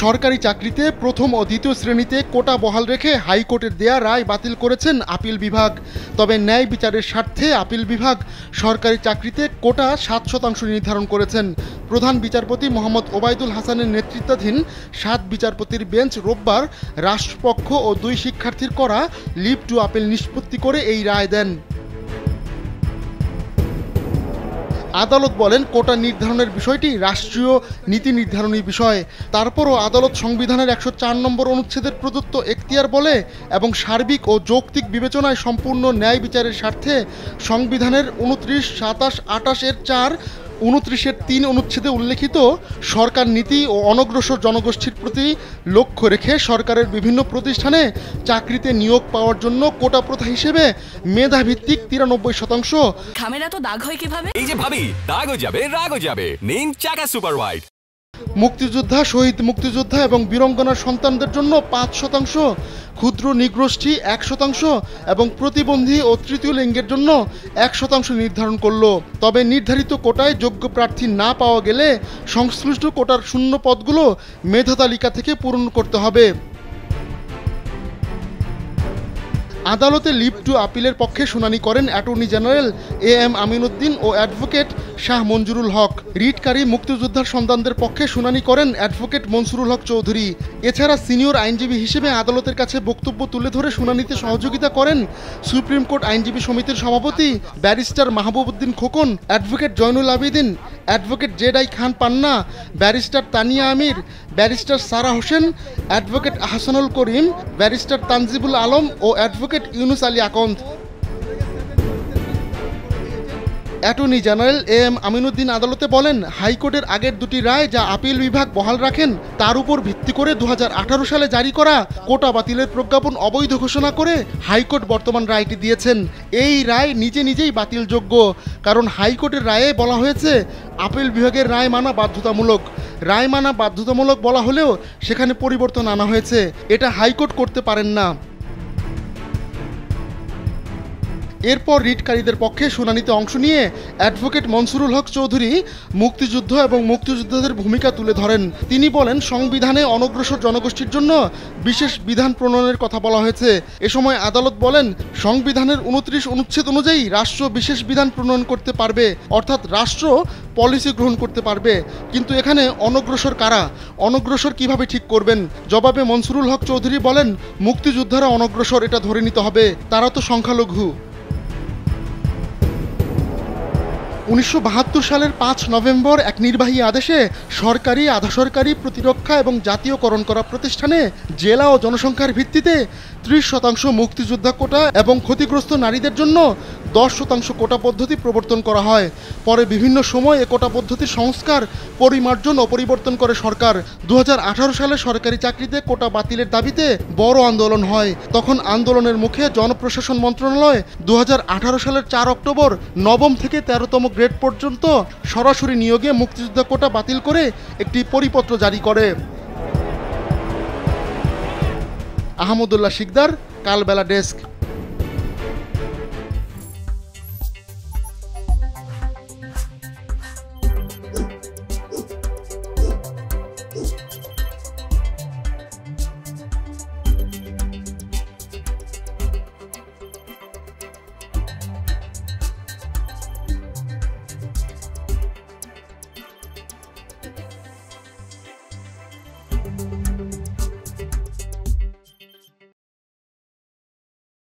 সরকারি চাকরিতে প্রথম ও দ্বিতীয় শ্রেণীতে কোটা বহাল রেখে হাইকোর্টের দেয়া রায় বাতিল করেছেন আপিল বিভাগ। তবে ন্যায় বিচারের স্বার্থে আপিল বিভাগ সরকারি চাকরিতে কোটা 7% নির্ধারণ করেছেন। প্রধান বিচারপতি মোহাম্মদ ওবায়দুল হাসানের নেতৃত্বাধীন 7 বিচারপতির বেঞ্চ রোববার রাষ্ট্রপক্ষ ও 2 শিক্ষার্থীর করা লিভ টু আপিল নিষ্পত্তি করে এই রায় দেন। আদালত বলেন, কোটা নির্ধারণের বিষয়টি রাষ্ট্রীয় নীতি নির্ধারণী বিষয়। তারপরও আদালত সংবিধানের 104 নম্বর অনুচ্ছেদের প্রদত্ত এখতিয়ার বলে এবং সার্বিক ও যৌক্তিক বিবেচনায় সম্পূর্ণ ন্যায় বিচারের স্বার্থে সংবিধানের 29, 27, 28 এর 4, 29 এর 3 অনুচ্ছেদে উল্লেখিত সরকার নীতি ও অনগ্রসর জনগোষ্ঠীর প্রতি লক্ষ্য রেখে সরকারের বিভিন্ন প্রতিষ্ঠানে চাকরিতে নিয়োগ পাওয়ার জন্য কোটা প্রথা হিসেবে মেধাভিত্তিক 93%। খামের এত দাগ হয় কিভাবে? এই যে ভাবি, দাগ হয়ে যাবে, রাগ হয়ে যাবে, নিন চাকা সুপার হোয়াইট। মুক্তিযোদ্ধা, শহীদ মুক্তিযোদ্ধা এবং বীরঙ্গনার সন্তানদের জন্য 5%, ক্ষুদ্র নৃগোষ্ঠী 1% এবং প্রতিবন্ধী ও তৃতীয় লিঙ্গের জন্য 1% নির্ধারণ করল। তবে নির্ধারিত কোটায় যোগ্য প্রার্থী না পাওয়া গেলে সংশ্লিষ্ট কোটার শূন্য পদগুলো মেধা তালিকা থেকে পূরণ করতে হবে। আদালতে লিভ টু আপিলের পক্ষে শুনানি করেন attorney general AM Amin Uddin ও অ্যাডভোকেট শাহ মঞ্জুরুল হক। রিটকারী মুক্তিযোদ্ধার সন্তানদের পক্ষে শুনানি করেন অ্যাডভোকেট মনসুরুল হক চৌধুরী। এছাড়া সিনিয়র আইনজীবী হিসেবে আদালতের কাছে বক্তব্য তুলে ধরে শুনানিতে সহযোগিতা করেন সুপ্রিম কোর্ট আইনজীবী সমিতির সভাপতি barrister Mahbub Uddin Khokon, advocate Zainul Abedin, advocate ZI Khan Panna, barrister Tania Amir, barrister Sara Hossain, advocate Ahsanul Karim, barrister Tanjibul Alam ও advocate Yunus Ali Akand. Attorney general AM Amin Uddin আদালতে বলেন, হাইকোর্টের আগের দুটি রায় যা আপিল বিভাগ বহাল রাখেন তার উপর ভিত্তি করে 2018 সালে জারি করা কোটা বাতিলের প্রজ্ঞাপন অবৈধ ঘোষণা করে হাইকোর্ট বর্তমান রায়টি দিয়েছেন। এই রায় নিজেই বাতিলযোগ্য, কারণ হাইকোর্টের রায়ে বলা হয়েছে আপিল বিভাগের রায় মানা বাধ্যতামূলক। রায় মানা বাধ্যতামূলক বলা হলেও সেখানে পরিবর্তন আনা হয়েছে, এটা হাইকোর্ট করতে পারেন না। এরপর রিটকারীদের পক্ষে শুনানিতে অংশ নিয়ে অ্যাডভোকেট মনসুরুল হক চৌধুরী মুক্তিযুদ্ধ এবং মুক্তিযোদ্ধাদের ভূমিকা তুলে ধরেন। তিনি বলেন, সংবিধানে অনগ্রসর জনগোষ্ঠীর জন্য বিশেষ বিধান প্রণয়নের কথা বলা হয়েছে। এ সময় আদালত বলেন, সংবিধানের 29 অনুচ্ছেদ অনুযায়ী রাষ্ট্র বিশেষ বিধান প্রণয়ন করতে পারবে, অর্থাৎ রাষ্ট্র পলিসি গ্রহণ করতে পারবে, কিন্তু এখানে অনগ্রসর কারা, অনগ্রসর কিভাবে ঠিক করবেন? জবাবে মনসুরুল হক চৌধুরী বলেন, মুক্তিযোদ্ধারা অনগ্রসর এটা ধরে নিতে হবে, তারা তো সংখ্যালঘু। 1972 সালের 5 নভেম্বর এক নির্বাহী আদেশে সরকারি, আধা সরকারি, প্রতিরক্ষা এবং জাতীয়করণ করা প্রতিষ্ঠানে জেলা ও জনসংখ্যার ভিত্তিতে 30% মুক্তিযোদ্ধা কোটা এবং ক্ষতিগ্রস্ত নারীদের জন্য 10% কোটা পদ্ধতি প্রবর্তন করা হয়। পরে বিভিন্ন সময় এ কোটা পদ্ধতির সংস্কার, পরিমার্জন ও পরিবর্তন করে সরকার। 2018 সালে সরকারি চাকরিতে কোটা বাতিলের দাবিতে বড় আন্দোলন হয়। তখন আন্দোলনের মুখে জনপ্রশাসন মন্ত্রণালয় 2018 সালের 4 অক্টোবর 9ম থেকে 13তম গ্রেড পর্যন্ত সরাসরি নিয়োগে মুক্তিযোদ্ধা কোটা বাতিল করে একটি পরিপত্র জারি করে। আহমদুল্লাহ শিকদার, কালবেলা ডেস্ক।